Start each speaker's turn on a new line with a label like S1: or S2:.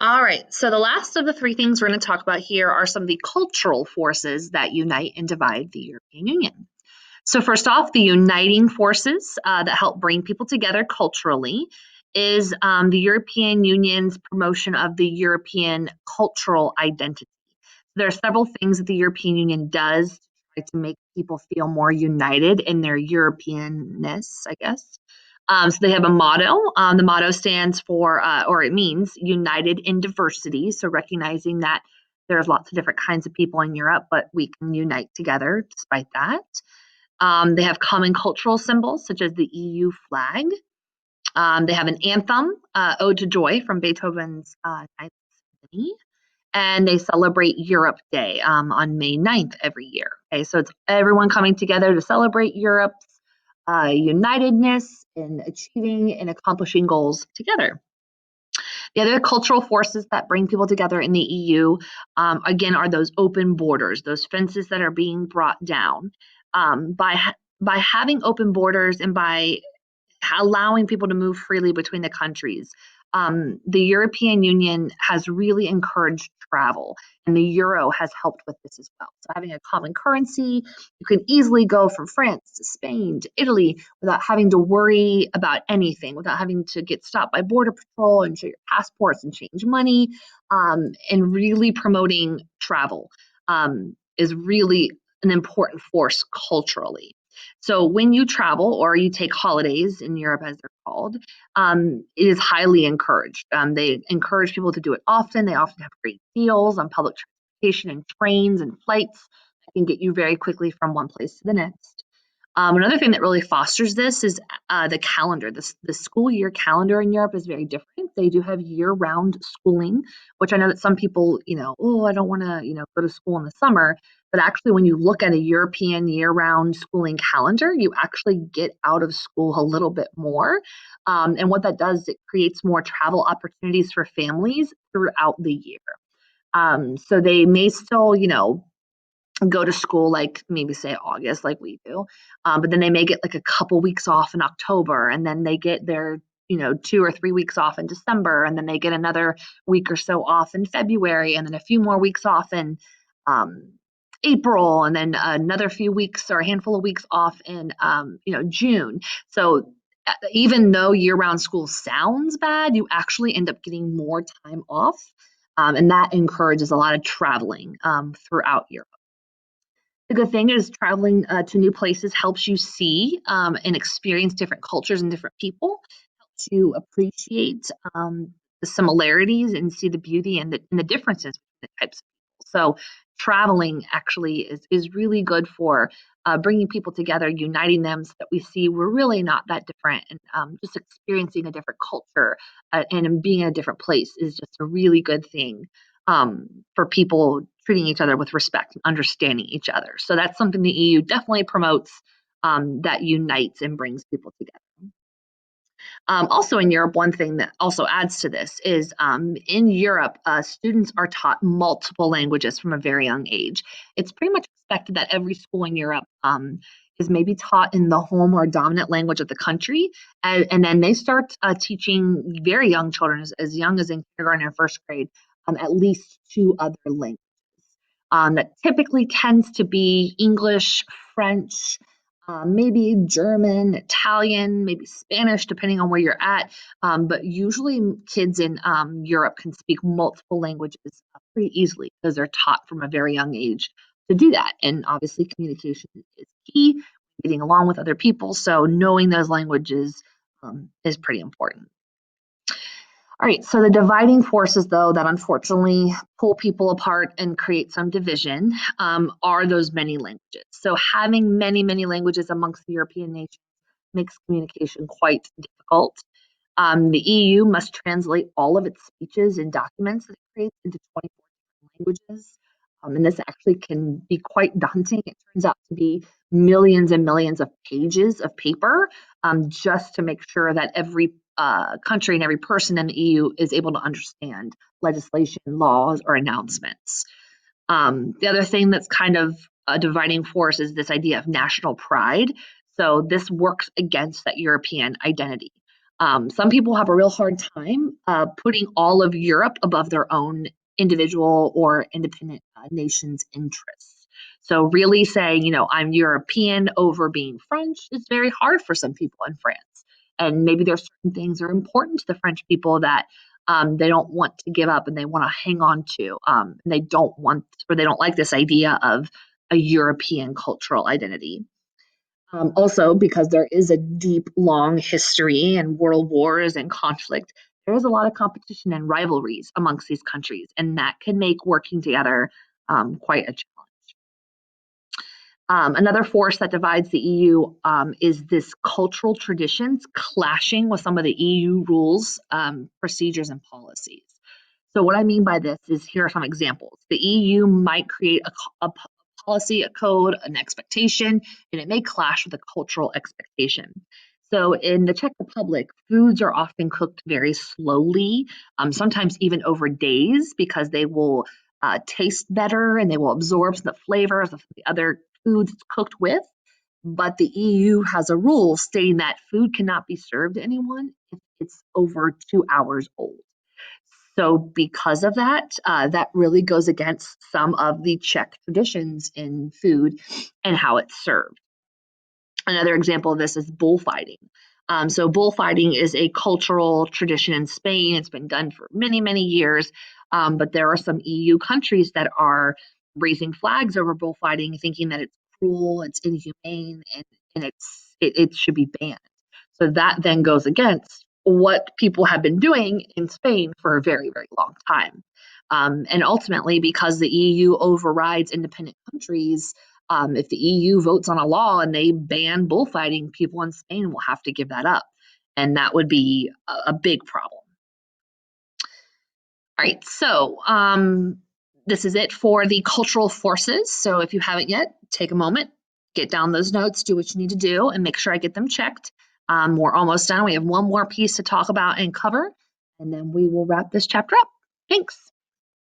S1: All right, so the last of the three things we're going to talk about here are some of the cultural forces that unite and divide the European Union. So, first off, the uniting forces that help bring people together culturally is the European Union's promotion of the European cultural identity. There are several things that the European Union does to try to make people feel more united in their Europeanness, I guess. So they have a motto. The motto stands for, or it means, united in diversity. So recognizing that there's lots of different kinds of people in Europe, but we can unite together despite that. They have common cultural symbols such as the EU flag. They have an anthem, Ode to Joy from Beethoven's Ninth Symphony, and they celebrate Europe Day on May 9th every year. Okay, so it's everyone coming together to celebrate Europe's unitedness in achieving and accomplishing goals together. The other cultural forces that bring people together in the EU, again, are those open borders, those fences that are being brought down. By having open borders and by allowing people to move freely between the countries. The European Union has really encouraged travel, and the euro has helped with this as well. So, having a common currency, you can easily go from France to Spain to Italy without having to worry about anything, without having to get stopped by Border Patrol and show your passports and change money, and really promoting travel is really an important force culturally. So when you travel or you take holidays in Europe, as they're called, it is highly encouraged. They encourage people to do it often. They often have great deals on public transportation and trains and flights that can get you very quickly from one place to the next. Another thing that really fosters this is the calendar. The school year calendar in Europe is very different. They do have year-round schooling, which I know that some people, oh, I don't want to, go to school in the summer. But actually, when you look at a European year-round schooling calendar, you actually get out of school a little bit more. And what that does, it creates more travel opportunities for families throughout the year. So they may still, go to school like maybe say August like we do. But then they may get like a couple weeks off in October, and then they get their 2 or 3 weeks off in December, and then they get another week or so off in February, and then a few more weeks off in April, and then another few weeks or a handful of weeks off in June. So even though year-round school sounds bad, you actually end up getting more time off, and that encourages a lot of traveling throughout Europe. The good thing is traveling to new places helps you see and experience different cultures and different people, helps you appreciate the similarities and see the beauty and the differences between the types of people. So traveling actually is really good for bringing people together, uniting them so that we see we're really not that different, and just experiencing a different culture and being in a different place is just a really good thing for people treating each other with respect and understanding each other. So that's something the EU definitely promotes, that unites and brings people together. Also in Europe, one thing that also adds to this is in Europe, students are taught multiple languages from a very young age. It's pretty much expected that every school in Europe is maybe taught in the home or dominant language of the country. And then they start teaching very young children, as young as in kindergarten or first grade, at least two other languages. That typically tends to be English, French, maybe German, Italian, maybe Spanish, depending on where you're at. But usually, kids in Europe can speak multiple languages pretty easily because they're taught from a very young age to do that. And obviously, communication is key, getting along with other people. So, knowing those languages is pretty important. All right, so the dividing forces, though, that unfortunately pull people apart and create some division are those many languages. So having many, many languages amongst the European nations makes communication quite difficult. The EU must translate all of its speeches and documents that it creates into 24 different languages. And this actually can be quite daunting. It turns out to be millions and millions of pages of paper just to make sure that every country and every person in the EU is able to understand legislation, laws, or announcements. The other thing that's kind of a dividing force is this idea of national pride. So this works against that European identity. Some people have a real hard time putting all of Europe above their own individual or independent nation's interests. So really saying, I'm European over being French is very hard for some people in France. And maybe there's certain things that are important to the French people that they don't want to give up and they want to hang on to. And they don't want, or they don't like this idea of a European cultural identity. Also, because there is a deep, long history and world wars and conflict, there is a lot of competition and rivalries amongst these countries, and that can make working together quite a challenge. Another force that divides the EU is this cultural traditions clashing with some of the EU rules, procedures, and policies. So what I mean by this is here are some examples. The EU might create a policy, a code, an expectation, and it may clash with a cultural expectation. So in the Czech Republic, foods are often cooked very slowly, sometimes even over days, because they will taste better and they will absorb the flavors of the other foods it's cooked with. But the EU has a rule stating that food cannot be served to anyone if it's over 2 hours old. So because of that, that really goes against some of the Czech traditions in food and how it's served. Another example of this is bullfighting. So bullfighting is a cultural tradition in Spain. It's been done for many, many years, but there are some EU countries that are raising flags over bullfighting, thinking that it's cruel, it's inhumane, and it should be banned. So that then goes against what people have been doing in Spain for a very, very long time. And ultimately, because the EU overrides independent countries, if the EU votes on a law and they ban bullfighting, people in Spain will have to give that up. And that would be a big problem. All right, so this is it for the cultural forces. So if you haven't yet, take a moment, get down those notes, do what you need to do, and make sure I get them checked. We're almost done. We have one more piece to talk about and cover, and then we will wrap this chapter up. Thanks.